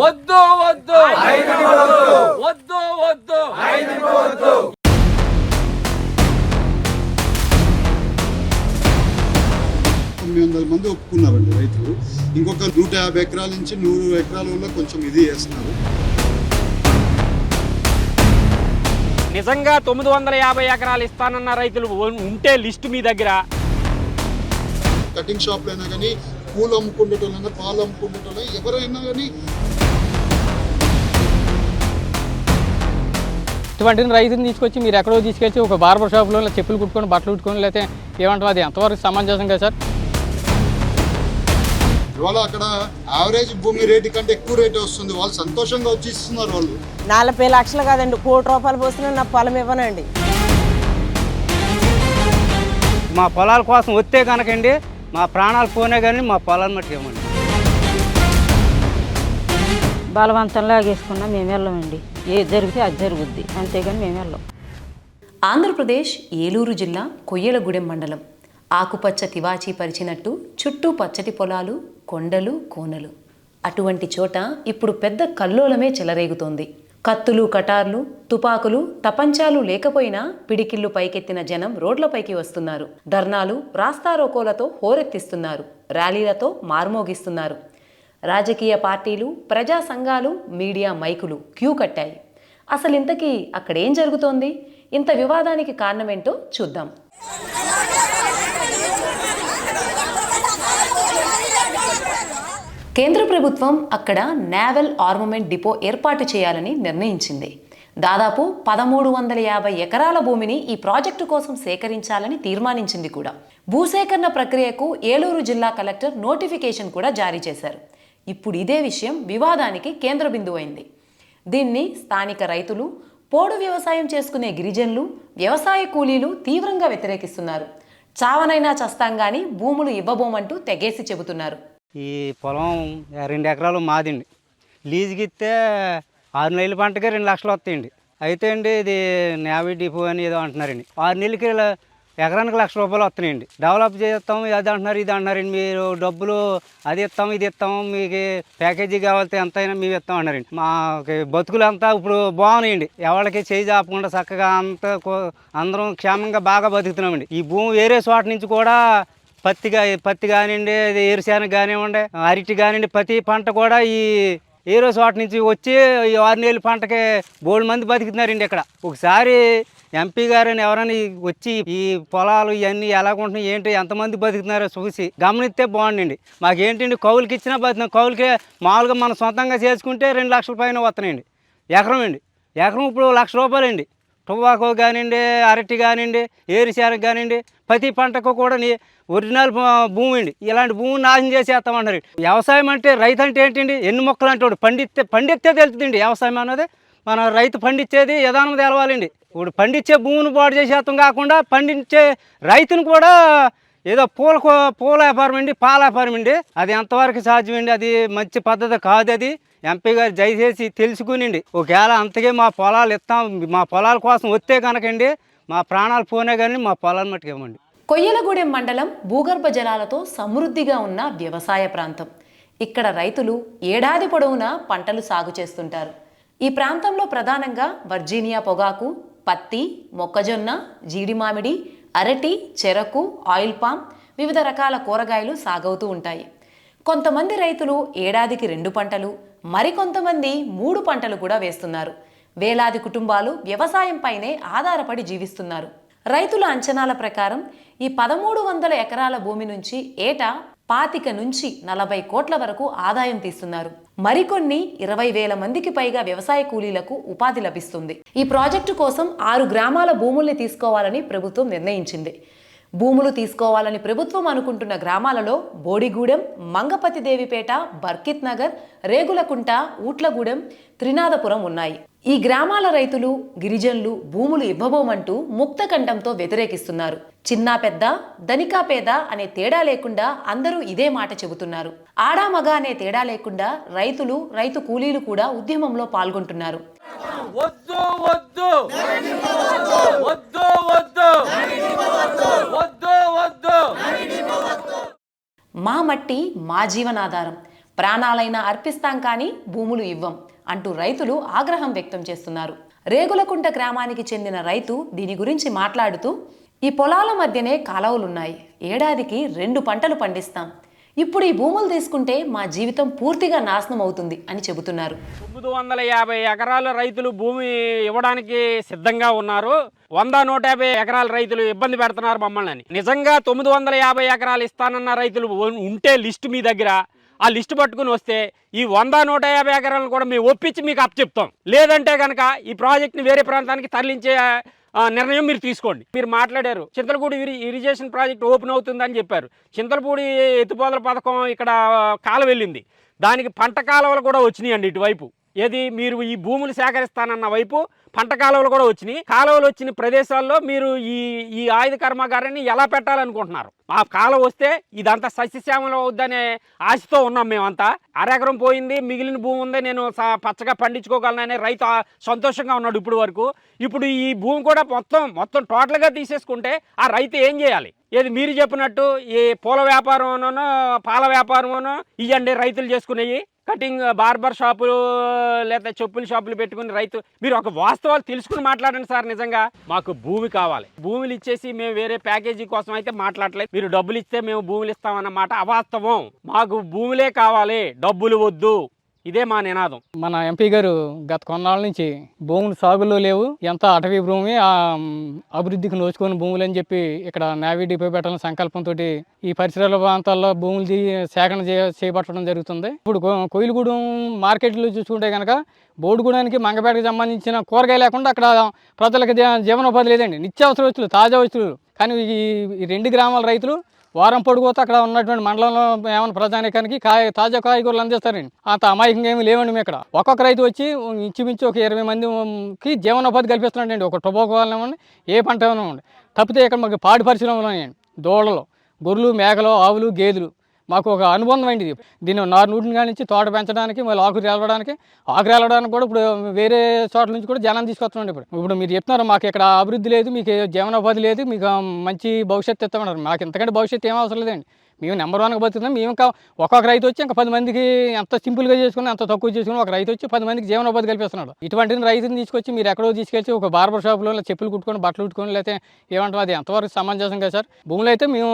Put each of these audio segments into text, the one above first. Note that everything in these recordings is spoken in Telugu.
వద్దు వద్దు వద్దు వద్దు 900 మంది ఒప్పుకున్నారండి రైతులు. ఇంకొక 150 ఎకరాల నుంచి 100 ఎకరాల కొంచెం ఇది చేస్తున్నారు. నిజంగా 950 ఎకరాలు ఇస్తానన్న రైతులు ఉంటే లిస్టు మీ దగ్గర. కటింగ్ షాప్లో అయినా కానీ, పూలు అమ్ముకునేటోళ్ళైనా, పాలు అమ్ముకునేటోళ్ళైనా, ఎవరైనా కానీ ఇటువంటి రైతుని తీసుకొచ్చి మీరు ఎక్కడో తీసుకొచ్చి ఒక బార్బర్ షాప్లో చెప్పులు కుట్టుకొని బట్టలు కుట్టుకొని లేకపోతే ఏమంటారు, అది ఎంతవరకు సమంజసం కదా సార్? ఇవాళ అక్కడ యావరేజ్ భూమి రేటు కంటే ఎక్కువ రేటు వస్తుంది. వాళ్ళు సంతోషంగా వచ్చి ఇస్తున్నారు. వాళ్ళు 40 లక్షలు కాదండి, 1 కోటి రూపాయలు పోసినా నా పొలం ఇవ్వనండి. మా పొలాల కోసం వస్తే కనుకండి మా ప్రాణాలు పోనే కానీ మా పొలాన్ని మట్టి ఇవ్వమండి. బలవంతంగా లాగేసుకున్నా మేము వెళ్ళమండి. ఏది జరిగితే అది జరుగుద్ది, అంతేగాని మేము వెళ్ళం. ఆంధ్రప్రదేశ్ ఏలూరు జిల్లా కొయ్యలగూడెం మండలం. ఆకుపచ్చ తివాచీ పరిచినట్టు చుట్టూ పచ్చటి పొలాలు, కొండలు, కోనలు. అటువంటి చోట ఇప్పుడు పెద్ద కల్లోలమే చెలరేగుతోంది. కత్తులు, కటార్లు, తుపాకులు, తపంచాలు లేకపోయినా పిడికిళ్ళు పైకెత్తిన జనం రోడ్లపైకి వస్తున్నారు. ధర్నాలు, రాస్తారోకోలతో హోరెత్తిస్తున్నారు. ర్యాలీలతో మార్మోగిస్తున్నారు. రాజకీయ పార్టీలు, ప్రజా సంఘాలు, మీడియా మైకులు క్యూ కట్టాయి. అసలు ఇంతకీ అక్కడేం జరుగుతోంది? ఇంత వివాదానికి కారణమేంటో చూద్దాం. కేంద్ర ప్రభుత్వం అక్కడ నేవల్ ఆర్మమెంట్ డిపో ఏర్పాటు చేయాలని నిర్ణయించింది. దాదాపు 1350 ఎకరాల భూమిని ఈ ప్రాజెక్టు కోసం సేకరించాలని తీర్మానించింది కూడా. భూసేకరణ ప్రక్రియకు ఏలూరు జిల్లా కలెక్టర్ నోటిఫికేషన్ కూడా జారీ చేశారు. ఇప్పుడు ఇదే విషయం వివాదానికి కేంద్ర బిందువైంది. దీన్ని స్థానిక రైతులు, పోడు వ్యవసాయం చేసుకునే గిరిజనులు, వ్యవసాయ కూలీలు తీవ్రంగా వ్యతిరేకిస్తున్నారు. చావనైనా చస్తాం గానీ భూములు ఇవ్వబోమంటూ తెగేసి చెబుతున్నారు. ఈ పొలం 2 ఎకరాలు మాదండి. లీజుకి ఇస్తే 6 నెలల పంటకే 2 లక్షలు వస్తాయండి. అయితే అండి ఇది నేవీ డిపో అని ఏదో అంటున్నారండి. 6 నెలలకి ఎకరానికి 1 లక్ష రూపాయలు వస్తున్నాయండి. డెవలప్ చేస్తాం అది అంటున్నారు, ఇది అంటున్నారండి. మీరు డబ్బులు అది ఇస్తాం, ఇది ఇస్తాం, మీకు ప్యాకేజీ కావాలితే ఎంతైనా మేము ఇస్తాం అన్నారండి. మాకు బతుకులు అంతా ఇప్పుడు బాగున్నాయండి. ఎవరికి చేయి చాపకుండా చక్కగా అంతా అందరం క్షేమంగా బాగా బతుకుతున్నామండి. ఈ భూమి వేరే చోట నుంచి కూడా పత్తి కానివ్వండి, ఏరుశనగ కానివ్వండి, అరటి కానివ్వండి, ప్రతి పంట కూడా ఈ ఏరో చోట నుంచి వచ్చి ఈ 6 నెలల పంటకి బోల్డ్ మంది బతుకుతున్నారండి. ఇక్కడ ఒకసారి ఎంపీ గారని ఎవరైనా వచ్చి ఈ పొలాలు ఇవన్నీ ఎలాగుంటున్నాయి, ఏంటి, ఎంతమంది బతుకుతున్నారో చూసి గమనిస్తే బాగుండండి. మాకేంటండి కౌలుకి ఇచ్చినా బతుకున్నాం. కౌలుకి మామూలుగా మనం సొంతంగా చేసుకుంటే 2 లక్షల పైన వస్తున్నాయండి. ఎకరం అండి. ఎకరం ఇప్పుడు 1 లక్ష రూపాయలండి. టొబాకో కానివ్వండి, అరటి కానివ్వండి, ఏరుశనగ కానివ్వండి, ప్రతి పంటకు కూడా ఒరిజినల్ భూమి అండి. ఇలాంటి భూమిని నాశనం చేసేస్తామంటారు. వ్యవసాయం అంటే రైతు అంటే ఏంటండి, ఎన్ని మొక్కలు అంటే పండిస్తే తెలుస్తుందండి. వ్యవసాయం అనేది మన రైతు పండించేది విధానం తెలవాలండి. ఇప్పుడు పండించే భూమిని పాడు చేసేస్తాం కాకుండా పండించే రైతును కూడా ఏదో పూల వ్యాపారం అండి, పాల వ్యాపారం అండి. అది ఎంతవరకు సాధ్యమండి? అది మంచి పద్ధతి కాదు. అది ఎంపీ గారు దయచేసి తెలుసుకునిండి. ఒకవేళ అంతకే మా పొలాలు ఇస్తాం, మా పొలాల కోసం వస్తే కనుకండి మా ప్రాణాలు పోనే కానీ మా పొలాలు మట్టుకు ఇవ్వండి. కొయ్యలగూడెం మండలం భూగర్భ జలాలతో సమృద్ధిగా ఉన్న వ్యవసాయ ప్రాంతం. ఇక్కడ రైతులు ఏడాది పొడవునా పంటలు సాగు చేస్తుంటారు. ఈ ప్రాంతంలో ప్రధానంగా వర్జీనియా పొగాకు, పత్తి, మొక్కజొన్న, జీడి మామిడి, అరటి, చెరకు, ఆయిల్ పామ్, వివిధ రకాల కూరగాయలు సాగవుతూ ఉంటాయి. కొంతమంది రైతులు ఏడాదికి 2 పంటలు, మరికొంతమంది 3 పంటలు కూడా వేస్తున్నారు. వేలాది కుటుంబాలు వ్యవసాయంపైనే ఆధారపడి జీవిస్తున్నారు. రైతుల అంచనాల ప్రకారం ఈ 1300 ఎకరాల భూమి నుంచి ఏటా 25 నుంచి 40 కోట్ల వరకు ఆదాయం తీస్తున్నారు. మరికొన్ని 20,000 మందికి పైగా వ్యవసాయ కూలీలకు ఉపాధి లభిస్తుంది. ఈ ప్రాజెక్టు కోసం 6 గ్రామాల భూముల్ని తీసుకోవాలని ప్రభుత్వం నిర్ణయించింది. భూములు తీసుకోవాలని ప్రభుత్వం అనుకుంటున్న గ్రామాలలో బోడిగూడెం, మంగపతిదేవిపేట, బర్కిత్ నగర్, రేగులకుంట, ఊట్లగూడెం, త్రినాథపురం ఉన్నాయి. ఈ గ్రామాల రైతులు, గిరిజనులు భూములు ఇవ్వబోమంటూ ముక్తకంఠంతో వ్యతిరేకిస్తున్నారు. చిన్నా పెద్ద, ధనికా పేద అనే తేడా లేకుండా అందరూ ఇదే మాట చెబుతున్నారు. ఆడా మగ అనే తేడా లేకుండా రైతులు, రైతు కూలీలు కూడా ఉద్యమంలో పాల్గొంటున్నారు. వద్దు వద్దు వద్దు వద్దు వద్దు వద్దు. మా మట్టి మా జీవనాధారం. ప్రాణాలైనా అర్పిస్తాం కానీ భూములు ఇవ్వం అంటూ రైతులు ఆగ్రహం వ్యక్తం చేస్తున్నారు. రేగులకుంట గ్రామానికి చెందిన రైతు దీని గురించి మాట్లాడుతూ, ఈ పొలాల మధ్యనే కాలువలున్నాయి, ఏడాదికి 2 పంటలు పండిస్తాం, ఇప్పుడు ఈ భూములు తీసుకుంటే మా జీవితం పూర్తిగా నాశనం అవుతుంది అని చెబుతున్నారు. 950 ఎకరాల రైతులు భూమి ఇవ్వడానికి సిద్ధంగా ఉన్నారు. 100-150 ఎకరాల రైతులు ఇబ్బంది పెడుతున్నారు మమ్మల్ని అని. నిజంగా 950 ఎకరాలు ఇస్తానన్న రైతులు ఉంటే లిస్టు మీ దగ్గర, ఆ లిస్టు పట్టుకుని వస్తే ఈ 100-150 ఎకరాలను కూడా మేము ఒప్పించి మీకు అప్పచెప్తాం. లేదంటే కనుక ఈ ప్రాజెక్ట్ని వేరే ప్రాంతానికి తరలించే నిర్ణయం మీరు తీసుకోండి. మీరు మాట్లాడారు చింతలపూడి ఇరిగేషన్ ప్రాజెక్ట్ ఓపెన్ అవుతుందని చెప్పారు. చింతలపూడి ఎత్తిపోతల పథకం ఇక్కడ కాలువ వెళ్ళింది, దానికి పంట కాలువలు కూడా వచ్చినాయండి. ఇటువైపు ఏది మీరు ఈ భూములు సేకరిస్తానన్న వైపు పంట కాలువలు కూడా వచ్చినాయి. కాలువలు వచ్చిన ప్రదేశాల్లో మీరు ఈ ఆయుధ కర్మాగారాన్ని ఎలా పెట్టాలనుకుంటున్నారు? ఆ కాలువ వస్తే ఇదంతా సస్యశ్యామలం అవుద్దనే ఆశతో ఉన్నాం మేమంతా. అరెకరం పోయింది, మిగిలిన భూమి ఉంది, నేను పచ్చగా పండించుకోగలననే రైతు సంతోషంగా ఉన్నాడు ఇప్పుడు వరకు. ఇప్పుడు ఈ భూమి కూడా మొత్తం టోటల్గా తీసేసుకుంటే ఆ రైతు ఏం చేయాలి? ఏది మీరు చెప్పినట్టు ఈ పూల వ్యాపారంలోనో పాల వ్యాపారంలోనో ఇవ్వండి రైతులు చేసుకునేవి. కటింగ్ బార్బర్ షాపులు లేదా చెప్పుల షాపులు పెట్టుకుని రైతు, మీరు ఒక వాస్తవాలు తెలుసుకుని మాట్లాడండి సార్. నిజంగా మాకు భూమి కావాలి. భూములు ఇచ్చేసి మేము వేరే ప్యాకేజీ కోసం అయితే మాట్లాడలేదు. మీరు డబ్బులు ఇస్తే మేము భూములు ఇస్తామన్నమాట అవాస్తవం. మాకు భూములే కావాలి, డబ్బులు వద్దు. ఇదే మా నినాదం. మన ఎంపీ గారు గత కొన్నాళ్ళ నుంచి భూములు సాగులో లేవు, ఎంత అటవీ భూమి అభివృద్ధికి నోచుకొని భూములు అని చెప్పి ఇక్కడ నేవీ డిపో పెట్టాలని సంకల్పంతో ఈ పరిసరాల ప్రాంతాల్లో భూములు సేకరణ చేపట్టడం జరుగుతుంది. ఇప్పుడు కోయిలగూడెం మార్కెట్లో చూసుకుంటే కనుక బోడుగూడానికి మంగపేటకు సంబంధించిన కూరగాయ లేకుండా అక్కడ ప్రజలకు జీవనోపాధి లేదండి. నిత్యావసర వస్తువులు, తాజా వస్తువులు. కానీ ఈ 2 గ్రామాల రైతులు వారం పొడుగుతా అక్కడ ఉన్నటువంటి మండలంలో ఏమైనా ప్రజానికానికి తాజా కాయగూరలు అందిస్తారండి. అంత అమాయకంగా ఏమి లేవండి. మేము ఇక్కడ ఒక్కొక్క రైతు వచ్చి ఇంచుమించు ఒక 20 మందికి జీవనోపాధి కల్పిస్తున్నాడండి. ఒక టొబాకో వాళ్ళనివ్వండి, ఏ పంట ఏమన్నా. తప్పితే ఇక్కడ మాకు పాడి పరిశ్రమలు ఉన్నాయండి. దూడలు, గొర్రెలు, మేకలు, ఆవులు, గేదెలు. మాకు ఒక అనుబంధం అయింది. దీన్ని 4 నుంచి తోట పెంచడానికి, మళ్ళీ ఆకులు వెళ్ళడానికి కూడా ఇప్పుడు వేరే చోట్ల నుంచి కూడా జనం తీసుకొస్తున్నాండి. ఇప్పుడు మీరు చెప్తున్నారు మాకు ఇక్కడ అభివృద్ధి లేదు, మీకు జీవనోపాధి లేదు, మీకు మంచి భవిష్యత్తు ఇస్తామన్నారు. మాకు ఇంతకంటే భవిష్యత్తు ఏం అవసరం లేదండి. మేము నెంబర్ 1గా బతుకుతున్నాం. మేము ఇంకా ఒక్కొక్క రైతు వచ్చి ఇంకా 10 మందికి ఎంత సింపుల్గా చేసుకుని, ఎంత తక్కువ చేసుకుని ఒక రైతు వచ్చి 10 మందికి జీవనోపాధి కల్పిస్తున్నాడు. ఇటువంటి రైతుని తీసుకొచ్చి మీరు ఎక్కడో తీసుకెళ్ళి ఒక బార్బర్ షాప్లో చెప్పులు కుట్టుకొని, బట్టలు కుట్టుకొని, లేకపోతే ఏమంటాం, అది ఎంతవరకు సమంజసం కదా సార్? భూములు అయితే మేము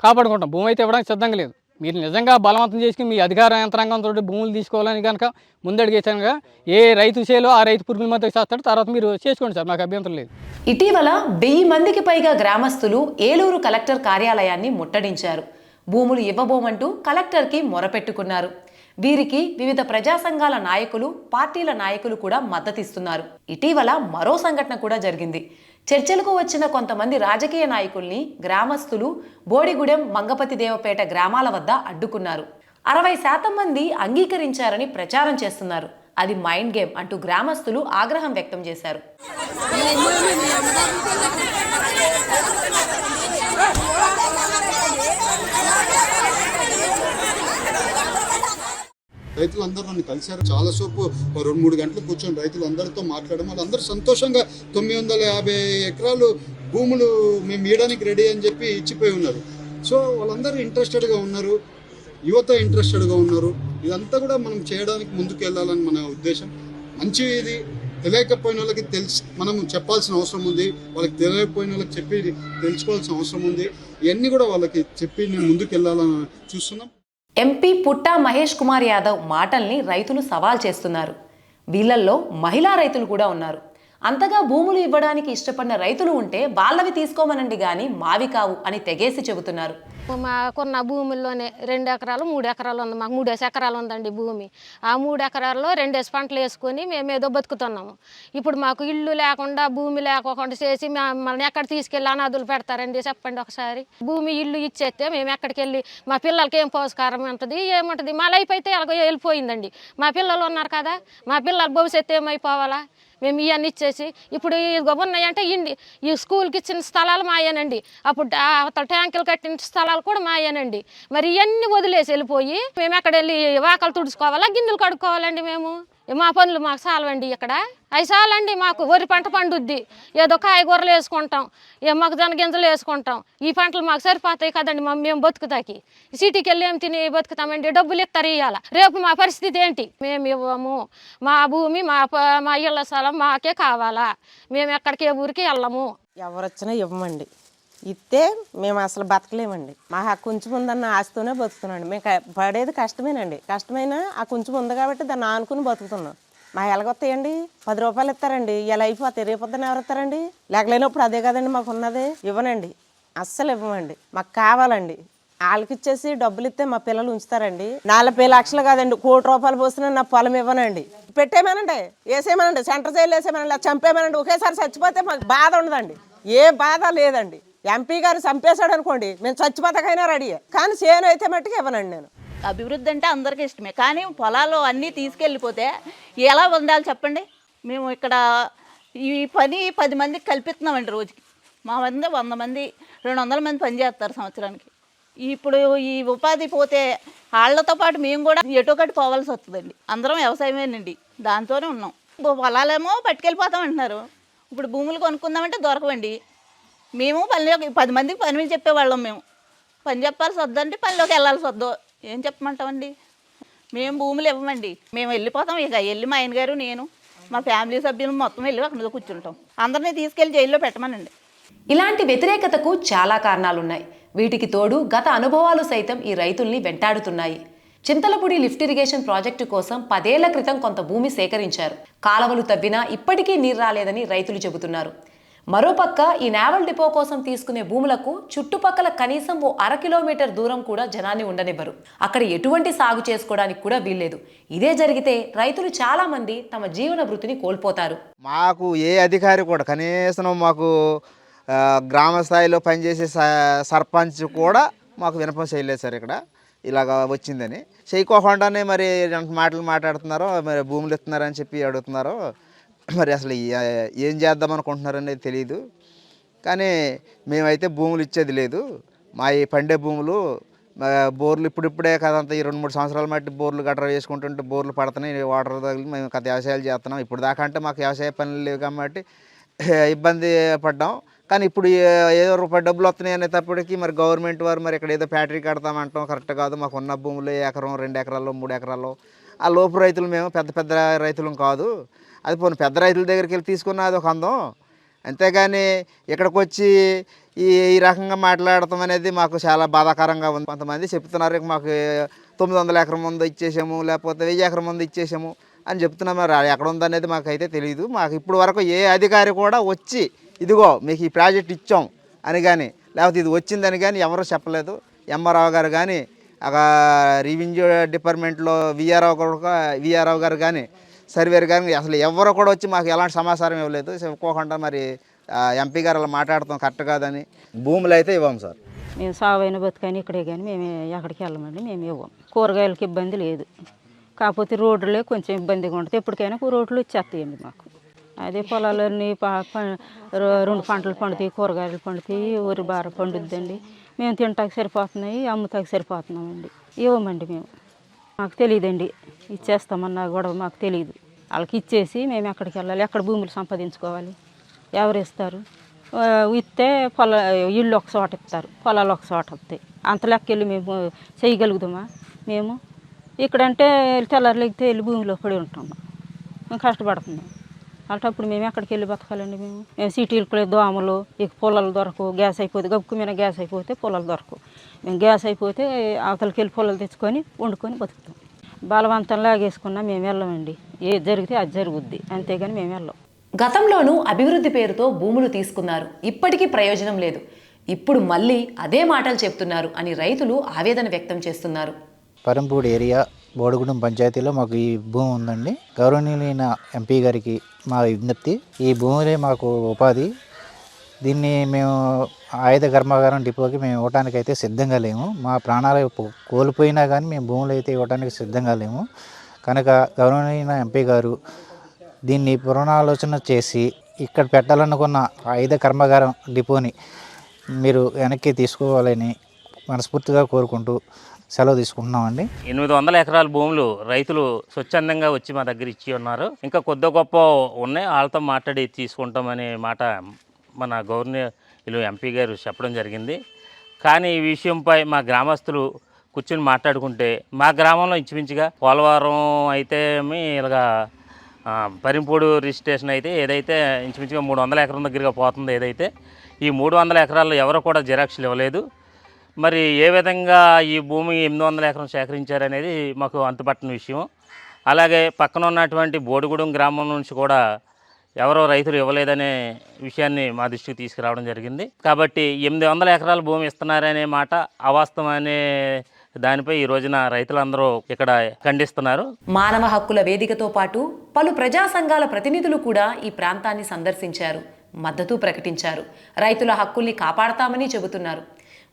కాపాడుకుంటాం, భూమి అయితే ఇవ్వడానికి సిద్ధంగా లేదు. మీరు నిజంగా బలవంతం చేసుకుని మీ అధికార యంత్రాంగంతో భూములు తీసుకోవాలని కనుక ముందడిగేసానుగా ఏ రైతు చేలో ఆ రైతు పురుగుల మధ్య చేస్తాడు, తర్వాత మీరు చేసుకోండి సార్, మాకు అభ్యంతరం లేదు. ఇటీవల 1000 మందికి పైగా గ్రామస్తులు ఏలూరు కలెక్టర్ కార్యాలయాన్ని ముట్టడించారు. భూములు ఇవ్వబోమంటూ కలెక్టర్కి మొరపెట్టుకున్నారు. వీరికి వివిధ ప్రజా సంఘాల నాయకులు, పార్టీల నాయకులు కూడా మద్దతిస్తున్నారు. ఇటీవల మరో సంఘటన కూడా జరిగింది. చర్చలకు వచ్చిన కొంతమంది రాజకీయ నాయకుల్ని గ్రామస్తులు బోడిగూడెం, మంగపతి దేవపేట గ్రామాల వద్ద అడ్డుకున్నారు. 60% మంది అంగీకరించారని ప్రచారం చేస్తున్నారు. అది మైండ్ గేమ్ అంటూ గ్రామస్తులు ఆగ్రహం వ్యక్తం చేశారు. రైతులందరూ నన్ను కలిశారు. చాలా సేపు 2-3 గంటలు కూర్చొని రైతులందరితో మాట్లాడడం, వాళ్ళందరూ సంతోషంగా 950 ఎకరాలు భూములు మేము ఇవ్వడానికి రెడీ అని చెప్పి ఇచ్చిపోయి ఉన్నారు. సో వాళ్ళందరూ ఇంట్రెస్టెడ్గా ఉన్నారు, యువత ఇంట్రెస్టెడ్గా ఉన్నారు. ఇదంతా కూడా మనం చేయడానికి ముందుకు వెళ్ళాలని మన ఉద్దేశం. మంచి ఇది తెలియకపోయిన వాళ్ళకి మనం చెప్పాల్సిన అవసరం ఉంది, వాళ్ళకి తెలియకపోయిన వాళ్ళకి చెప్పి తెలుసుకోవాల్సిన అవసరం ఉంది. ఇవన్నీ కూడా వాళ్ళకి చెప్పి నేను ముందుకు వెళ్ళాలని చూస్తున్నాం. ఎంపీ పుట్టా మహేష్ కుమార్ యాదవ్ మాటల్ని రైతులు సవాల్ చేస్తున్నారు. వీళ్ళల్లో మహిళా రైతులు కూడా ఉన్నారు. అంతగా భూములు ఇవ్వడానికి ఇష్టపడిన రైతులు ఉంటే వాళ్ళవి తీసుకోమనండి కానీ మావి కావు అని తెగేసి చెబుతున్నారు. మాకున్న భూముల్లోనే 2 ఎకరాలు 3 ఎకరాలు ఉంది. మాకు 3 ఎకరాలు ఉందండి భూమి. ఆ 3 ఎకరాల్లో 2 పంటలు వేసుకొని మేము ఏదో బతుకుతున్నాము. ఇప్పుడు మాకు ఇల్లు లేకుండా, భూమి లేకుండా చేసి మమ్మల్ని ఎక్కడ తీసుకెళ్ళి అనాథులు పెడతారండి చెప్పండి ఒకసారి. భూమి ఇల్లు ఇచ్చేస్తే మేము ఎక్కడికి వెళ్ళి మా పిల్లలకి ఏం పోషకారం ఉంటుంది, ఏముంటుంది? మా లైఫ్ అయితే అలాగో వెళ్ళిపోయిందండి. మా పిల్లలు ఉన్నారు కదా, మా పిల్లల భవిష్యత్తు ఏమైపోవాలా? మేము ఇవన్నీ ఇచ్చేసి ఇప్పుడు ఉన్నాయంటే ఈ స్కూల్కి ఇచ్చిన స్థలాలు మాయేనండి, అప్పుడు ట్యాంకులు కట్టిన స్థలాలు కూడా మాయేనండి. మరి ఇవన్నీ వదిలేసి వెళ్ళిపోయి మేము ఎక్కడ వెళ్ళి వాకలు తుడుచుకోవాలా, గిన్నెలు కడుక్కోవాలండి? మేము మా పనులు మాకు చాలవండి ఇక్కడ. అవి చాలండి మాకు. వరి పంట పండుద్ది, ఏదో కాయగూరలు వేసుకుంటాం, మొక్కజొన్న గింజలు వేసుకుంటాం. ఈ పంటలు మాకు సరిపోతాయి కదండి మేము బతుకుతాకి. సిటీకి వెళ్ళి ఏం తిని బతుకుతామండి? డబ్బులు ఇస్తారు ఇవ్వాలి. రేపు మా పరిస్థితి ఏంటి? మేము ఇవ్వము. మా భూమి మా ఇళ్ళ స్థలం మాకే కావాలా. మేము ఎక్కడికి ఊరికి వెళ్ళము. ఎవరొచ్చినా ఇవ్వమండి. ఇస్తే మేము అసలు బతకలేమండి. మా కొంచెం ఉందన్న ఆశతోనే బతుకుతున్నాండి. మేము పడేది కష్టమేనండి. కష్టమైనా ఆ కొంచెం ఉంది కాబట్టి దాన్ని ఆనుకుని బతుకుతున్నాం. మా ఎలాగొస్తాయండి? 10 రూపాయలు ఇస్తారండి, ఇలా అయిపోతాయి. రేపొద్దున ఎవరు ఇస్తారండి? లేకలేనప్పుడు అదే కదండి మాకు ఉన్నది. ఇవ్వనండి, అస్సలు ఇవ్వమండి. మాకు కావాలండి. వాళ్ళకి ఇచ్చేసి డబ్బులు ఇస్తే మా పిల్లలు ఉంచుతారండి. 40 లక్షలు కాదండి, 1 కోటి రూపాయలు పోసిన నా పొలం ఇవ్వనండి. పెట్టేమనండి, వేసేయమనండి, సెంటర్ జైలు వేసేయమనండి, చంపేమనండి. ఒకేసారి చచ్చిపోతే మాకు బాధ ఉండదండి, ఏ బాధ లేదండి. ఎంపీ గారు చంపేశాడు అనుకోండి, మేము చచ్చిపోతాకైనా రెడీ. కానీ చేను అయితే మట్టుకు ఇవ్వనండి నేను. అభివృద్ధి అంటే అందరికీ ఇష్టమే, కానీ పొలాలు అన్నీ తీసుకెళ్ళిపోతే ఎలా ఉండాలి చెప్పండి? మేము ఇక్కడ ఈ పని 10 మందికి కల్పిస్తున్నామండి రోజుకి. మా మంది 100 మంది 200 మంది పని చేస్తారు సంవత్సరానికి. ఇప్పుడు ఈ ఉపాధి పోతే వాళ్ళతో పాటు మేము కూడా ఎటోకటి పోవాల్సి వస్తుందండి. అందరం వ్యవసాయమేనండి, దాంతోనే ఉన్నాం. పొలాలేమో పట్టుకెళ్ళిపోతాం అంటున్నారు. ఇప్పుడు భూములు కొనుక్కుందామంటే దొరకవండి. మేము పనిలోకి 10 మందికి పనులు చెప్పేవాళ్ళం. మేము పని చెప్పాల్సి వద్దంటే పనిలోకి వెళ్ళాల్సి వద్దు. ఏం చెప్పమంటామండి? మేము భూములు ఇవ్వమండి. మేము వెళ్ళిపోతాం. ఇక వెళ్ళి మా ఆయన గారు, నేను, మా ఫ్యామిలీ సభ్యులు మొత్తం వెళ్ళి అక్కడ కూర్చుంటాం. అందరినీ తీసుకెళ్ళి జైల్లో పెట్టమనండి. ఇలాంటి వ్యతిరేకతకు చాలా కారణాలున్నాయి. వీటికి తోడు గత అనుభవాలు సైతం ఈ రైతుల్ని వెంటాడుతున్నాయి. చింతలపూడి లిఫ్ట్ ఇరిగేషన్ ప్రాజెక్టు కోసం 10 ఏళ్ల క్రితం కొంత భూమి సేకరించారు. కాలవలు తవ్వినా ఇప్పటికీ నీరు రాలేదని రైతులు చెబుతున్నారు. మరోపక్క ఈ నేవల్ డిపో కోసం తీసుకునే భూములకు చుట్టుపక్కల కనీసం ఓ 1/2 కిలోమీటర్ దూరం కూడా జనాన్ని ఉండనివ్వరు. అక్కడ ఎటువంటి సాగు చేసుకోవడానికి కూడా వీల్లేదు. ఇదే జరిగితే రైతులు చాలా మంది తమ జీవన వృత్తిని కోల్పోతారు. మాకు ఏ అధికారి కూడా కనీసం మాకు గ్రామ స్థాయిలో పనిచేసే సర్పంచ్ కూడా మాకు వినపం చేయలేదు సార్. ఇక్కడ ఇలాగ వచ్చిందని చేయకోకుండానే మరి మాటలు మాట్లాడుతున్నారో, మరి భూములు ఇస్తున్నారని చెప్పి అడుగుతున్నారో. మరి అసలు ఏం చేద్దాం అనుకుంటున్నారనేది తెలియదు. కానీ మేమైతే భూములు ఇచ్చేది లేదు. మా ఈ పండే భూములు బోర్లు ఇప్పుడిప్పుడే కదంతా ఈ 2-3 సంవత్సరాల మట్టి బోర్లు గట్రా వేసుకుంటుంటే బోర్లు పడుతున్నాయి, వాటర్ తగిలి మేము కథ వ్యవసాయాలు చేస్తున్నాం. ఇప్పుడు దాకా అంటే మాకు వ్యవసాయ పనులు లేవు కాబట్టి ఇబ్బంది పడ్డాం. కానీ ఇప్పుడు ఏదో రూపాయి డబ్బులు వస్తున్నాయి అనేటప్పటికి మరి గవర్నమెంట్ వారు మరి ఇక్కడ ఏదో ఫ్యాక్టరీ కడతామంటాం. కరెక్ట్ కాదు. మాకు ఉన్న భూములు 1 ఎకరం 2 ఎకరాలు 3 ఎకరాలు. ఆ లోపు రైతులు మేము పెద్ద రైతులం కాదు. అది పోనీ పెద్ద రైతుల దగ్గరికి వెళ్ళి తీసుకున్న అది ఒక అందం. అంతేగాని ఇక్కడికి వచ్చి ఈ రకంగా మాట్లాడటం అనేది మాకు చాలా బాధాకరంగా ఉంది. కొంతమంది చెప్తున్నారు మాకు 900 ఎకరం ముందు ఇచ్చేసాము, లేకపోతే 1000 ఎకరం ముందు ఇచ్చేసాము అని చెప్తున్నాం. మరి ఎక్కడ ఉందనేది మాకైతే తెలియదు. మాకు ఇప్పుడు వరకు ఏ అధికారి కూడా వచ్చి ఇదిగో మీకు ఈ ప్రాజెక్ట్ ఇచ్చాం అని కానీ, లేకపోతే ఇది వచ్చిందని కానీ ఎవరూ చెప్పలేదు. ఎంఆర్ఓ గారు కానీ, రెవెన్యూ డిపార్ట్మెంట్లో విఆర్ఓ గారు కానీ, సర్వేర్ కానీ అసలు ఎవరో కూడా వచ్చి మాకు ఎలాంటి సమాచారం ఇవ్వలేదు. చెప్పుకోకుండా మరి ఎంపీ గారు అలా మాట్లాడతాం కరెక్ట్ కాదని భూములు అయితే ఇవ్వము సార్. మేము సావైన బతుకని ఇక్కడే కానీ మేము ఎక్కడికి వెళ్ళమండి. మేము ఇవ్వం. కూరగాయలకి ఇబ్బంది లేదు, కాకపోతే రోడ్లే కొంచెం ఇబ్బందిగా ఉంటుంది. ఎప్పటికైనా రోడ్లు వచ్చేస్తాయండి మాకు. అదే పొలాలన్నీ 2 పంటలు పండుతాయి, కూరగాయలు పండుతాయి, వరి బార పండుద్దండి. మేము తింటాకి సరిపోతున్నాయి, అమ్ముతాకి సరిపోతున్నామండి. ఇవ్వమండి మేము. మాకు తెలియదండి, ఇచ్చేస్తామన్నా కూడా మాకు తెలియదు. వాళ్ళకి ఇచ్చేసి మేము ఎక్కడికి వెళ్ళాలి, ఎక్కడ భూములు సంపాదించుకోవాలి, ఎవరు ఇస్తారు? ఇస్తే ఇళ్ళు ఒక చోట ఇస్తారు, పొలాలు ఒక చోట వస్తాయి. అంత లెక్క వెళ్ళి మేము చేయగలుగుతామా? మేము ఇక్కడంటే తెల్లారులెగితే వెళ్ళి భూమిలో పడి ఉంటాము, మేము కష్టపడుతున్నాం. అలాంటప్పుడు మేము ఎక్కడికి వెళ్ళి బతకాలండి? మేము సిటీలకు దోమలు, ఇక పొలాలు దొరకవు. గ్యాస్ అయిపోతే గబుక్కు మీద గ్యాస్ అయిపోతే పొలాలు దొరకవు. మేము గ్యాస్ అయిపోతే అవతలకి వెళ్ళి పొలాలు తెచ్చుకొని వండుకొని బతుకుతాం. బలవంతం లాగేసుకున్నా మేము వెళ్ళమండి. ఏది జరిగితే అది జరుగుద్ది, అంతేగాని మేము వెళ్ళం. గతంలోనూ అభివృద్ధి పేరుతో భూములు తీసుకున్నారు, ఇప్పటికీ ప్రయోజనం లేదు. ఇప్పుడు మళ్ళీ అదే మాటలు చెప్తున్నారు అని రైతులు ఆవేదన వ్యక్తం చేస్తున్నారు. పరంపూడి ఏరియా బోడిగూడెం పంచాయతీలో మాకు ఈ భూమి ఉందండి. గౌరవనీయులైన ఎంపీ గారికి మా విజ్ఞప్తి, ఈ భూములే మాకు ఉపాధి. దీన్ని మేము ఆయుధ కర్మాగారం డిపోకి మేము ఇవ్వడానికి అయితే సిద్ధంగా లేము. మా ప్రాణాలు కోల్పోయినా కానీ మేము భూములు అయితే ఇవ్వడానికి సిద్ధంగా లేము. కనుక గౌరవనీయులైన ఎంపీ గారు దీన్ని పునరాలోచన చేసి ఇక్కడ పెట్టాలనుకున్న ఆయుధ కర్మాగారం డిపోని మీరు వెనక్కి తీసుకోవాలని మనస్ఫూర్తిగా కోరుకుంటూ సెలవు తీసుకుంటున్నామండి. 800 ఎకరాల భూములు రైతులు స్వచ్ఛందంగా వచ్చి మా దగ్గర ఇచ్చి ఉన్నారు. ఇంకా కొద్ది గొప్ప ఉన్నాయి, వాళ్ళతో మాట్లాడి తీసుకుంటామనే మాట మన గవర్నర్ ఎంపీ గారు చెప్పడం జరిగింది. కానీ ఈ విషయంపై మా గ్రామస్తులు కూర్చొని మాట్లాడుకుంటే మా గ్రామంలో ఇంచుమించుగా పోలవరం అయితే ఇలాగా పరింపూడు రిజిస్ట్రేషన్ అయితే ఏదైతే ఇంచుమించుగా 300 ఎకరం దగ్గరగా పోతుంది, ఏదైతే ఈ 300 ఎకరాల్లో ఎవరు కూడా జిరాక్స్లు ఇవ్వలేదు. మరి ఏ విధంగా ఈ భూమి 800 ఎకరం సేకరించారనేది మాకు అంతుపట్టని విషయం. అలాగే పక్కన ఉన్నటువంటి బోడిగూడెం గ్రామం నుంచి కూడా ఎవరో రైతులు ఇవ్వలేదనే విషయాన్ని మా దృష్టికి తీసుకురావడం జరిగింది. కాబట్టి 800 ఎకరాల భూమి ఇస్తున్నారనే మాట అవాస్తవం అనే దానిపై ఈ రోజున రైతులందరూ ఇక్కడ ఖండిస్తున్నారు. మానవ హక్కుల వేదికతో పాటు పలు ప్రజా సంఘాల ప్రతినిధులు కూడా ఈ ప్రాంతాన్ని సందర్శించారు, మద్దతు ప్రకటించారు, రైతుల హక్కుల్ని కాపాడతామని చెబుతున్నారు.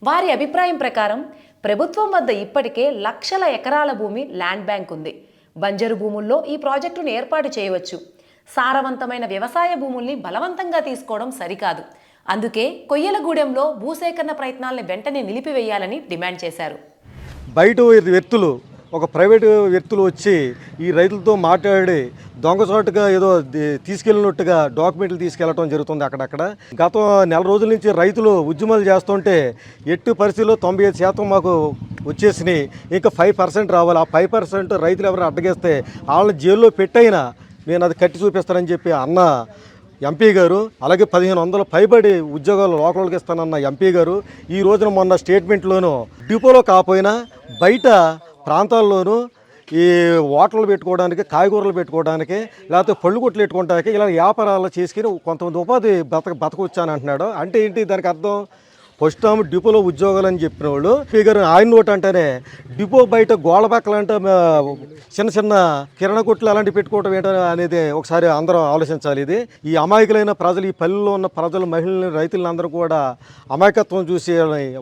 వారి అభిప్రాయం ప్రకారం ప్రభుత్వం వద్ద ఇప్పటికే లక్షల ఎకరాల భూమి ల్యాండ్ బ్యాంక్ ఉంది. బంజరు భూముల్లో ఈ ప్రాజెక్టును ఏర్పాటు చేయవచ్చు. సారవంతమైన వ్యవసాయ భూముల్ని బలవంతంగా తీసుకోవడం సరికాదు. అందుకే కొయ్యలగూడెంలో భూసేకరణ ప్రయత్నాలను వెంటనే నిలిపివేయాలని డిమాండ్ చేశారు. బయట వ్యక్తులు, ఒక ప్రైవేటు వ్యక్తులు వచ్చి ఈ రైతులతో మాట్లాడి దొంగచోటుగా ఏదో తీసుకెళ్ళినట్టుగా డాక్యుమెంట్లు తీసుకెళ్ళటం జరుగుతుంది అక్కడక్కడ. గత నెల రోజుల నుంచి రైతులు ఉద్యమాలు చేస్తుంటే ఎట్టి పరిస్థితుల్లో 95% మాకు వచ్చేసినాయి. ఇంకా 5% రావాలి. ఆ 5% రైతులు ఎవరు అడ్డగేస్తే వాళ్ళని జైల్లో పెట్టైనా నేను అది కట్టి చూపిస్తానని చెప్పి అన్న ఎంపీ గారు, అలాగే 1500 పైబడి ఉద్యోగాలు లోకల్కి ఇస్తానన్న ఎంపీ గారు ఈ రోజున మొన్న స్టేట్మెంట్లోనూ డిపోలో కాకపోయినా బయట ప్రాంతాల్లోనూ ఈ హోటళ్ళు పెట్టుకోవడానికి, కాయగూరలు పెట్టుకోవడానికి, లేకపోతే పళ్ళు కొట్లు పెట్టుకోవడానికి ఇలా వ్యాపారాలు చేసుకుని కొంతమంది ఉపాధి బతకొచ్చు అని అంటున్నాడు. అంటే ఏంటి దానికి అర్థం? ఫస్ట్ టైం డిపోలో ఉద్యోగాలు అని చెప్పిన వాళ్ళు ఫిగర్ ఆయన నోట్ అంటేనే డిపో బయట గోడ పక్కల అంటే చిన్న చిన్న కిరణ కొట్లు అలాంటివి పెట్టుకోవడం ఏంటో అనేది ఒకసారి అందరం ఆలోచించాలి. ఇది ఈ అమాయకులైన ప్రజలు, ఈ పల్లెల్లో ఉన్న ప్రజలు, మహిళలు, రైతులను అందరూ కూడా అమాయకత్వం చూసి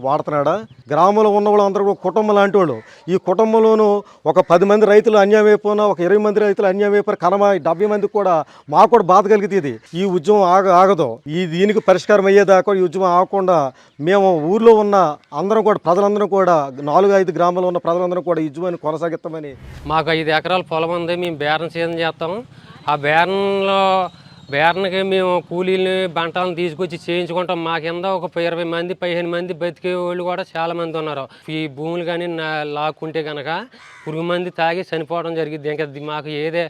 వాడుతున్నాడా? గ్రామంలో ఉన్న వాళ్ళు అందరూ కూడా కుటుంబం లాంటి వాళ్ళు. ఈ కుటుంబంలోనూ ఒక 10 మంది రైతులు అన్యాయం అయిపోయినా, ఒక 20 మంది రైతులు అన్యాయం అయిపోయిన కనమ 70 మందికి కూడా మాకు కూడా బాధ కలిగితే ఈ ఉద్యమం ఆగదు. దీనికి పరిష్కారం అయ్యేదాకా ఈ ఉద్యమం ఆగకుండా మేము ఊర్లో ఉన్న అందరం కూడా, ప్రజలందరం కూడా, 4-5 గ్రామాల్లో ఉన్న ప్రజలందరం కూడా ఈ ఉద్యమాన్ని కొనసాగిస్తామని. మాకు 5 ఎకరాల పొలం ఉంది. మేము బేరం సీజన్ చేస్తాము. ఆ బేరణకి మేము కూలీలని, బంటాలను తీసుకొచ్చి చేయించుకుంటాం. మా కింద ఒక 20 మంది, 15 మంది బతికే వాళ్ళు కూడా చాలామంది ఉన్నారు. ఈ భూములు కానీ లాక్కుంటే కనుక పురుగు మంది తాగి చనిపోవడం జరిగింది. ఇంకా మాకు ఏదే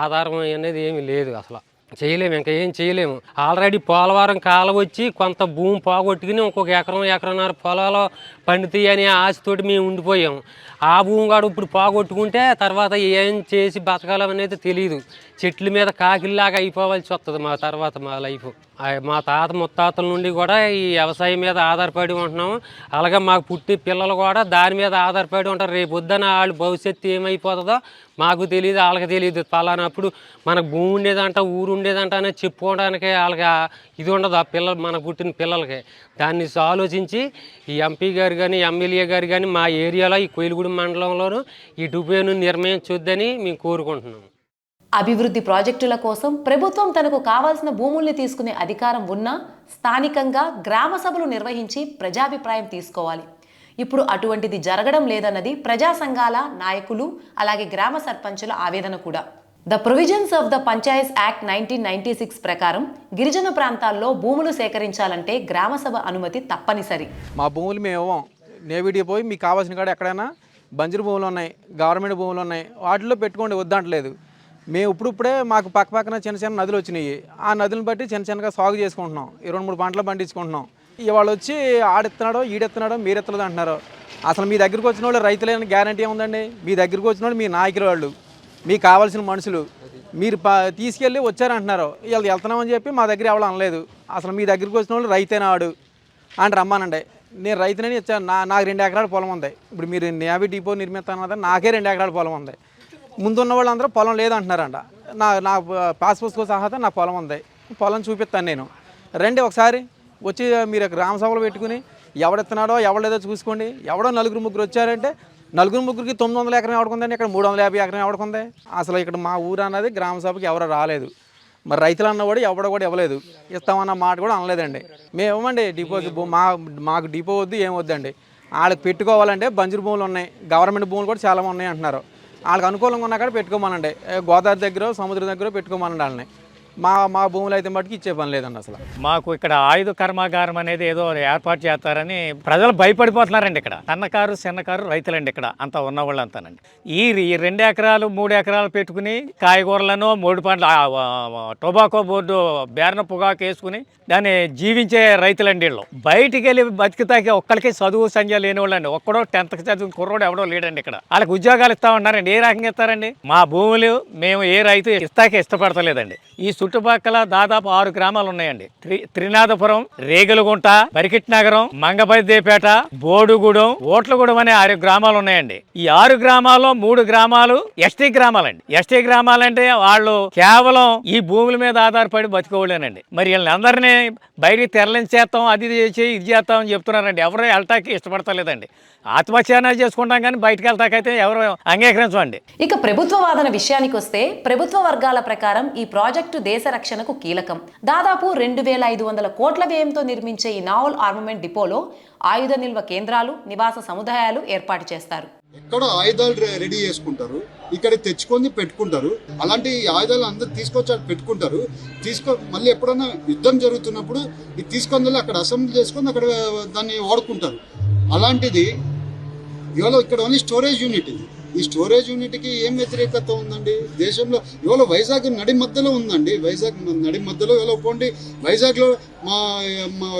ఆధారం అనేది ఏమీ లేదు. అసలు చేయలేము, ఇంకా ఏం చేయలేము. ఆల్రెడీ పోలవరం కాలం వచ్చి కొంత భూమి పోగొట్టుకుని ఇంకొక ఎకరన్నర పొలాలు పండుతాయి అనే ఆశతోటి మేము ఉండిపోయాము. ఆ భూమి కూడా ఇప్పుడు పోగొట్టుకుంటే తర్వాత ఏం చేసి బతకాలనేది తెలియదు. చెట్ల మీద కాకిల్లాగా అయిపోవాల్సి వస్తుంది మా లైఫ్. మా తాత ముత్తాతల నుండి కూడా ఈ వ్యవసాయం మీద ఆధారపడి ఉంటున్నాము. అలాగే మాకు పుట్టి పిల్లలు కూడా దాని మీద ఆధారపడి ఉంటారు. రేపు వద్దన వాళ్ళు భవిష్యత్తు ఏమైపోతుందో మాకు తెలియదు, వాళ్ళకి తెలియదు. పలానప్పుడు మనకు భూమి ఉండేదంట, ఊరు ఉండేదంట అనేది చెప్పుకోవడానికి వాళ్ళకి ఇది ఉండదు. ఆ మనకు పుట్టిన పిల్లలకి దాన్ని ఆలోచించి ఈ ఎంపీ గారు కానీ, ఎమ్మెల్యే గారు కానీ మా ఏరియాలో ఈ కొయ్యలగూడెం మండలంలోనూ ఈ డిపోను నిర్ణయించొద్దని మేము కోరుకుంటున్నాము. అభివృద్ధి ప్రాజెక్టుల కోసం ప్రభుత్వం తనకు కావాల్సిన భూముల్ని తీసుకునే అధికారం ఉన్నా స్థానికంగా గ్రామ సభలు నిర్వహించి ప్రజాభిప్రాయం తీసుకోవాలి. ఇప్పుడు అటువంటిది జరగడం లేదన్నది ప్రజా సంఘాల నాయకులు, అలాగే గ్రామ సర్పంచుల ఆవేదన కూడా. The provisions of the Panchayat act 1996 ప్రకారం గిరిజన ప్రాంతాల్లో భూములు సేకరించాలంటే గ్రామ సభ అనుమతి తప్పనిసరి. మా భూములు మేము నేవీ డిపో మీకు కావాల్సిన కాడ ఎక్కడైనా బంజరు భూములు ఉన్నాయి, గవర్నమెంట్ భూములు ఉన్నాయి, వాటిలో పెట్టుకోండి, వద్దంటలేదు. మేము ఇప్పుడే మాకు పక్కన చిన్న చిన్న నదులు వచ్చినాయి. ఆ నదులను బట్టి చిన్నగా సాగు చేసుకుంటున్నాం. 2-3 పంటలు పండించుకుంటున్నాం. ఇవాళ వచ్చి ఆడెత్తున్నాడో ఈడెత్తున్నాడో మీరెత్తలేదు అంటున్నారు. అసలు మీ దగ్గరికి వచ్చిన వాళ్ళు రైతులేని గ్యారంటీ ఏముందండి? మీ దగ్గరికి వచ్చిన వాళ్ళు మీ నాయకులు, వాళ్ళు మీకు కావాల్సిన మనుషులు, మీరు తీసుకెళ్ళి వచ్చారంటున్నారు. వీళ్ళు వెళ్తున్నామని చెప్పి మా దగ్గర ఎవరు అనలేదు. అసలు మీ దగ్గరికి వచ్చిన వాళ్ళు రైతేనా వాడు అని రమ్మానండి. నేను రైతునని ఇచ్చాను. నాకు 2 ఎకరాల పొలం ఉంది. ఇప్పుడు మీరు నేవీ డిపో నిర్మిస్తాను, నాకే 2 ఎకరాల పొలం ఉంది. ముందున్న వాళ్ళందరూ పొలం లేదంటున్నారంట. నా పాస్పోర్ట్స్తో సహా నాకు పొలం ఉంది. పొలం చూపిస్తాను నేను. రండి ఒకసారి వచ్చి మీరు గ్రామ సభలు పెట్టుకుని ఎవడెత్తున్నాడో ఎవడలేదో చూసుకోండి. ఎవడో 4-3 వచ్చారంటే 4-3కి 900 ఎకరం ఎవడుకుందండి? ఇక్కడ 350 ఎకరం ఎవడుకుంది? అసలు ఇక్కడ మా ఊరు అన్నది గ్రామ సభకి ఎవరు రాలేదు. మరి రైతులు అన్నవాడు ఎవడో కూడా ఇవ్వలేదు. ఇస్తామన్న మాట కూడా అనలేదండి. మేము ఇవ్వమండి డిపోకి. మాకు డిపో వద్దు, ఏం వద్దండి. వాళ్ళకి పెట్టుకోవాలంటే బంజరు భూములు ఉన్నాయి, గవర్నమెంట్ భూములు కూడా చాలా ఉన్నాయి అంటున్నారు. వాళ్ళకి అనుకూలంగా ఉన్నా కూడా పెట్టుకోమనండి, గోదావరి దగ్గర సముద్రం దగ్గర పెట్టుకోమనండి వాళ్ళని. మా భూములు అయితే మటుకు ఇచ్చే పని లేదండి అసలు. మాకు ఇక్కడ ఆయుధ కర్మాగారం అనేది ఏదో ఏర్పాటు చేస్తారని ప్రజలు భయపడిపోతున్నారండి. ఇక్కడ సన్నకారు చిన్నకారు రైతులండి ఇక్కడ అంతా ఉన్న వాళ్ళు అంతానండి. ఈ 2 ఎకరాలు 3 ఎకరాలు పెట్టుకుని కాయగూరలను 3 పండ్ల టొబాకో బోర్డు బేరన పొగాకు వేసుకుని దాన్ని జీవించే రైతులండి వీళ్ళు. బయటికి వెళ్ళి బతికితాకి ఒక్కడికి చదువు సంధ్య లేని వాళ్ళండి. ఒక్కడో 10th చదువు కుర్రోడు ఎవడో లేడండి ఇక్కడ. వాళ్ళకి ఉద్యోగాలు ఇస్తామన్నారండి. ఏ రకంగా ఇస్తారండి? మా భూములు మేము ఏ రైతు ఇస్తాకే ఇష్టపడతలేదండి. ఈ చుట్టుపక్కల దాదాపు 6 గ్రామాలు ఉన్నాయండి. త్రినాథపురం, రేగులగుంట, బరికిట్ నగరం, మంగపతిపేట, బోడుగూడెం, ఓట్లగూడెం అనే 6 గ్రామాలు ఉన్నాయండి. ఈ 6 గ్రామాల్లో 3 గ్రామాలు ఎస్టీ గ్రామాలండి. ఎస్టీ గ్రామాలంటే వాళ్ళు కేవలం ఈ భూముల మీద ఆధారపడి బతికోలేనండి. మరి వీళ్ళందరినీ బయటికి తెరలించేస్తాం, అది చేసి ఇది చేస్తాం అని చెప్తున్నారండి. ఎవరు వెళ్ళటానికి ఇష్టపడతలేదండి. ఆత్మహత్య చేసుకుంటాం కానీ బయటకు వెళ్తాకైతే ఎవరు అంగీకరించండి. ఇక ప్రభుత్వ వాదన విషయానికి వస్తే ప్రభుత్వ వర్గాల ప్రకారం ఈ ప్రాజెక్టు దేశ రక్షణకు కీలకం. దాదాపు 2500 కోట్ల వ్యయంతో నిర్మించే ఈ నావల్ ఆర్మమెంట్ డిపోలో ఆయుధ నిల్వ కేంద్రాలు, నివాస సముదాయాలు ఏర్పాటు చేస్తారు. ఎక్కడో ఆయుధాలు రెడీ చేసుకుంటారు, ఇక్కడ తెచ్చుకొని పెట్టుకుంటారు. అలాంటి ఆయుధాలు అందరు తీసుకొచ్చి పెట్టుకుంటారు. మళ్ళీ ఎప్పుడైనా యుద్ధం జరుగుతున్నప్పుడు ఇది తీసుకొని అక్కడ అసెంబ్లీ చేసుకొని అక్కడ దాన్ని వాడుకుంటారు. అలాంటిది ఇవాళ ఇక్కడ ఓన్లీ స్టోరేజ్ యూనిట్. ఇది ఈ స్టోరేజ్ యూనిట్కి ఏం వ్యతిరేకత ఉందండి దేశంలో? ఇవాళ వైజాగ్ నడి మధ్యలో ఉందండి. వైజాగ్ నడి మధ్యలో ఇవాళ పోండి, వైజాగ్లో మా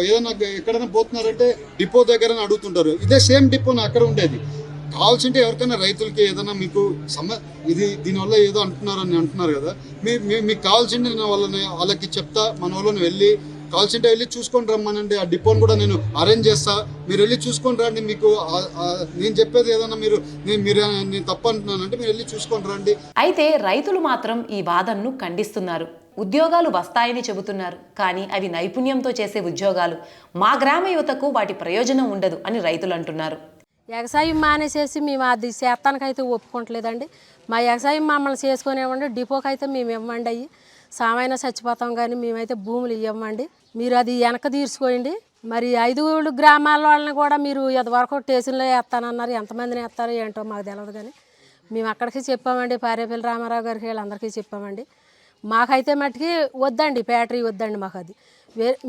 ఏదైనా ఎక్కడైనా పోతున్నారంటే డిపో దగ్గర అడుగుతుంటారు. ఇదే సేమ్ డిపో అక్కడ ఉండేది. కావాల్సింటే ఎవరికైనా రైతులకి ఏదైనా మీకు దీనివల్ల ఏదో అంటున్నారు కదా, మీకు కావాల్సింటే నేను వాళ్ళకి చెప్తా, మన వాళ్ళని వెళ్ళి కావాల్సింటే వెళ్ళి చూసుకొని రమ్మనండి. ఆ డిపోని కూడా నేను అరేంజ్ చేస్తా, మీరు వెళ్ళి చూసుకొని రండి. మీకు నేను చెప్పేది ఏదన్నా నేను తప్పు అంటున్నానంటే మీరు వెళ్ళి చూసుకొని రండి. అయితే రైతులు మాత్రం ఈ వాదనను ఖండిస్తున్నారు. ఉద్యోగాలు వస్తాయని చెబుతున్నారు, కానీ అవి నైపుణ్యంతో చేసే ఉద్యోగాలు. మా గ్రామ యువతకు వాటి ప్రయోజనం ఉండదు అని రైతులు అంటున్నారు. వ్యవసాయం మానేసేసి మేము అది చేస్తానికైతే ఒప్పుకోవట్లేదండి. మా వ్యవసాయం మమ్మల్ని చేసుకునేవ్వండి, డిపోకి అయితే మేము ఇవ్వండి. అయ్యి సామైనా చచ్చిపోతాం కానీ మేమైతే భూములు ఇవ్వమండి. మీరు అది వెనక తీర్చుకోండి. మరి 5 గ్రామాల వాళ్ళని కూడా మీరు ఇదివరకు స్టేషన్లో వేస్తానన్నారు. ఎంతమందిని వేస్తారో ఏంటో మాకు తెలియదు, కానీ మేము అక్కడికి చెప్పామండి. పారేపల్లి రామారావు గారికి వీళ్ళందరికీ చెప్పామండి. మాకైతే మట్టుకి వద్దండి, ఫ్యాక్టరీ వద్దండి. మాకు అది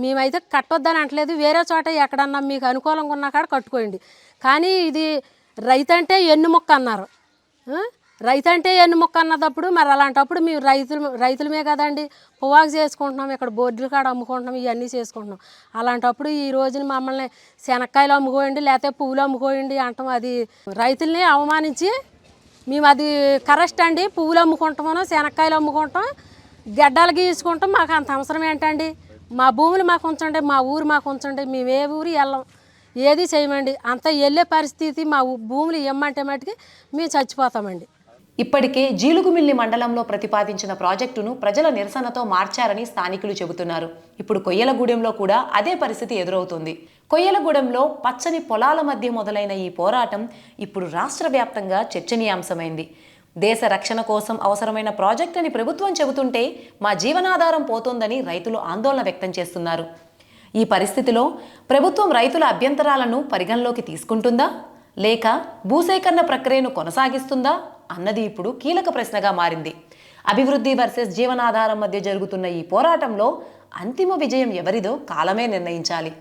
మేమైతే కట్టొద్దని అంటలేదు. వేరే చోట ఎక్కడన్నా మీకు అనుకూలంగా ఉన్న కాడ కట్టుకోండి. కానీ ఇది రైతు అంటే ఎన్నుముక్క అన్నారు. రైతు అంటే ఎన్నుముక్క అన్నదప్పుడు మరి అలాంటప్పుడు మేము రైతులమే కదండి. పొగాకు చేసుకుంటున్నాం, ఇక్కడ బొడ్ల కాడ అమ్ముకుంటున్నాం, ఇవన్నీ చేసుకుంటున్నాం. అలాంటప్పుడు ఈ రోజున మమ్మల్ని శనక్కాయలు అమ్ముకోండి, లేకపోతే పువ్వులు అమ్ముకోండి అంటాం. అది రైతుల్ని అవమానించి మేము అది కరెక్ట్ అండి. పువ్వులు అమ్ముకుంటామో శనక్కాయలు అమ్ముకుంటాం, గడ్డలు గీసుకుంటాం. మాకు అంత అవసరం ఏంటండి? మా భూములు మాకు ఉంచండి, మా ఊరు మాకు ఉంచండి. మేము ఏ ఊరు వెళ్ళాం, ఏది చేయమండి. అంత వెళ్ళే పరిస్థితి మా భూములు ఇవ్వమంటే మటుకి మేము చచ్చిపోతామండి. ఇప్పటికే జీలుగుమిల్లి మండలంలో ప్రతిపాదించిన ప్రాజెక్టును ప్రజల నిరసనతో మార్చారని స్థానికులు చెబుతున్నారు. ఇప్పుడు కొయ్యలగూడెంలో కూడా అదే పరిస్థితి ఎదురవుతుంది. కొయ్యలగూడెంలో పచ్చని పొలాల మధ్య మొదలైన ఈ పోరాటం ఇప్పుడు రాష్ట్ర వ్యాప్తంగా చర్చనీయాంశమైంది. దేశ రక్షణ కోసం అవసరమైన ప్రాజెక్ట్ అని ప్రభుత్వం చెబుతుంటే మా జీవనాధారం పోతోందని రైతులు ఆందోళన వ్యక్తం చేస్తున్నారు. ఈ పరిస్థితిలో ప్రభుత్వం రైతుల అభ్యంతరాలను పరిగణలోకి తీసుకుంటుందా, లేక భూసేకరణ ప్రక్రియను కొనసాగిస్తుందా అన్నది ఇప్పుడు కీలక ప్రశ్నగా మారింది. అభివృద్ధి వర్సెస్ జీవనాధారం మధ్య జరుగుతున్న ఈ పోరాటంలో అంతిమ విజయం ఎవరిదో కాలమే నిర్ణయించాలి.